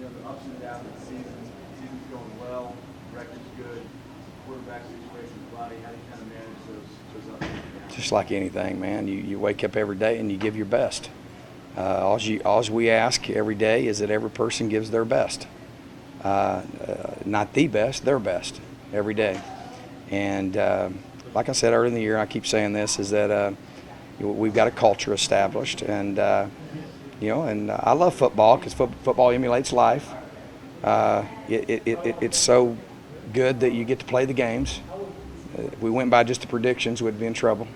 the ups and downs of the season's going well, record's good, quarterback situation's cloudy. How do you kind of manage those ups and downs? Just like anything, man. You wake up every day and you give your best. All we ask every day is that every person gives their best. Not the best, their best every day. And like I said earlier in the year, I keep saying this, is that we've got a culture established. And, and I love football because football emulates life. It's so good that you get to play the games. If we went by just the predictions, we'd be in trouble.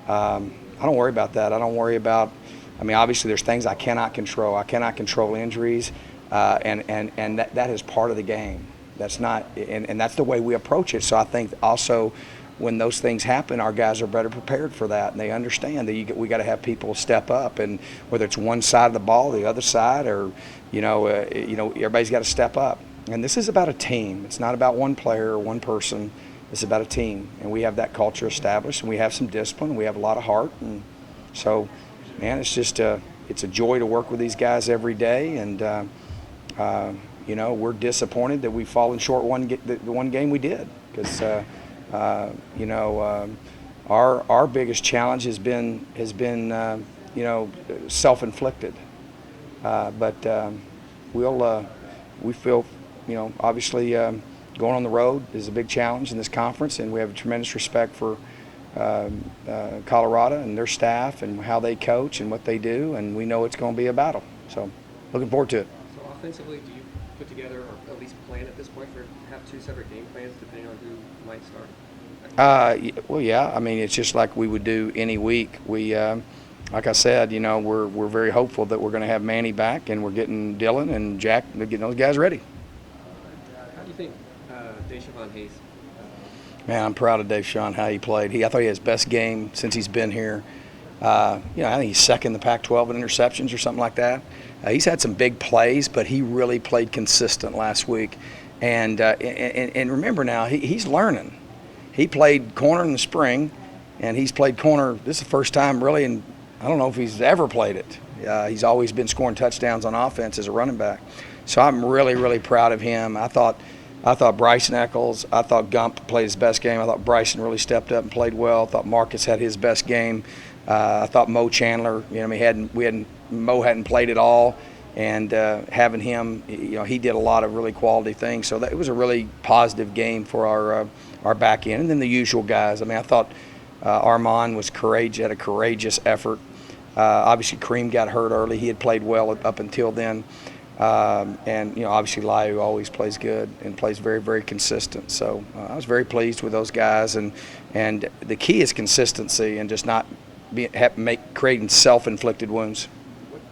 I don't worry about that. I don't worry about, obviously there's things I cannot control. I cannot control injuries, and that is part of the game. That's not, and that's the way we approach it. So I think also when those things happen, our guys are better prepared for that, and they understand that we got to have people step up, and whether it's one side of the ball, the other side, or everybody's got to step up. And this is about a team. It's not about one player or one person. It's about a team, and we have that culture established, and we have some discipline, and we have a lot of heart, and so, man, it's just it's a joy to work with these guys every day, and we're disappointed that we've fallen short the one game we did, because our biggest challenge has been self-inflicted, but we feel obviously going on the road is a big challenge in this conference, and we have a tremendous respect for Colorado and their staff and how they coach and what they do, and we know it's going to be a battle. So looking forward to it. So offensively, do you put together or at least plan at this point for have two separate game plans depending on who might start? Well, yeah. It's just like we would do any week. We, like I said, we're very hopeful that we're going to have Manny back, and we're getting Dylan and Jack, getting those guys ready. How do you think Deshaun Hayes? Man, I'm proud of Deshaun, how he played. I thought he had his best game since he's been here. I think he's second in the Pac-12 in interceptions or something like that. He's had some big plays, but he really played consistent last week. And remember now, he's learning. He played corner in the spring, and he's played corner. This is the first time really, and I don't know if he's ever played it. He's always been scoring touchdowns on offense as a running back. So I'm really, really proud of him. I thought Bryson Eccles, I thought Gump played his best game. I thought Bryson really stepped up and played well. I thought Marcus had his best game. I thought Mo Chandler, Mo hadn't played at all, and having him, he did a lot of really quality things. So it was a really positive game for our back end. And then the usual guys. I thought Armand was courageous, had a courageous effort. Obviously, Kareem got hurt early. He had played well up until then. And obviously Liu always plays good and plays very, very consistent. So I was very pleased with those guys, and the key is consistency and just not creating self-inflicted wounds.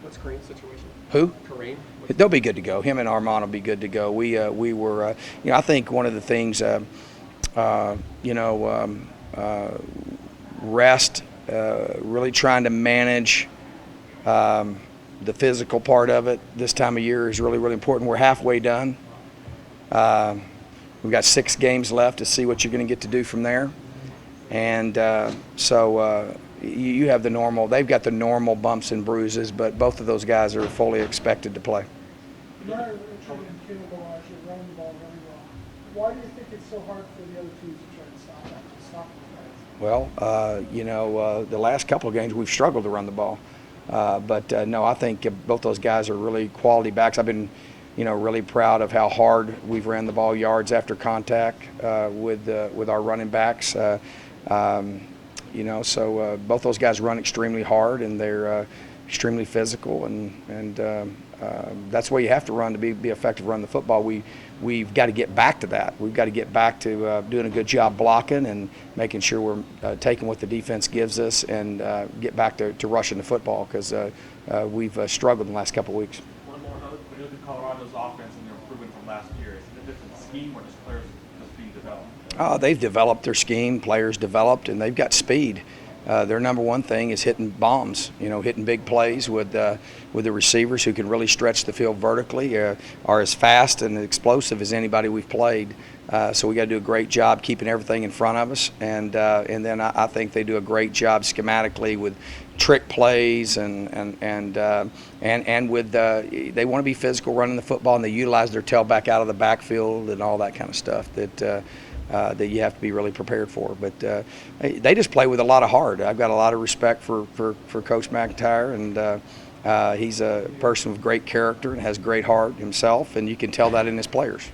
What's Kareem's situation? Who? Kareem. They'll be good to go. Him and Armand will be good to go. We were I think one of the things rest, really trying to manage. The physical part of it this time of year is really, really important. We're halfway done. We've got 6 games left to see what you're going to get to do from there. And so you have the normal. They've got the normal bumps and bruises, but both of those guys are fully expected to play. You're running the ball really well. Why do you think it's so hard for the other teams to try to stop Well, the last couple of games we've struggled to run the ball. But no, I think both those guys are really quality backs. I've been, really proud of how hard we've ran the ball yards after contact with our running backs. So both those guys run extremely hard, and they're extremely physical, and that's the way you have to run to be effective run the football. We've got to get back to that. We've got to get back to doing a good job blocking and making sure we're taking what the defense gives us and get back to rushing the football, because we've struggled in the last couple of weeks. One more. When you look at Colorado's offense and their improvement from last year, is it a different scheme or just players just being developed? They've developed their scheme, players developed, and they've got speed. Their number one thing is hitting bombs, hitting big plays with the receivers who can really stretch the field vertically, are as fast and explosive as anybody we've played. So we got to do a great job keeping everything in front of us, and then I think they do a great job schematically with trick plays and with they want to be physical running the football, and they utilize their tailback out of the backfield and all that kind of stuff that you have to be really prepared for. But they just play with a lot of heart. I've got a lot of respect for Coach McIntyre, and he's a person with great character and has great heart himself, and you can tell that in his players.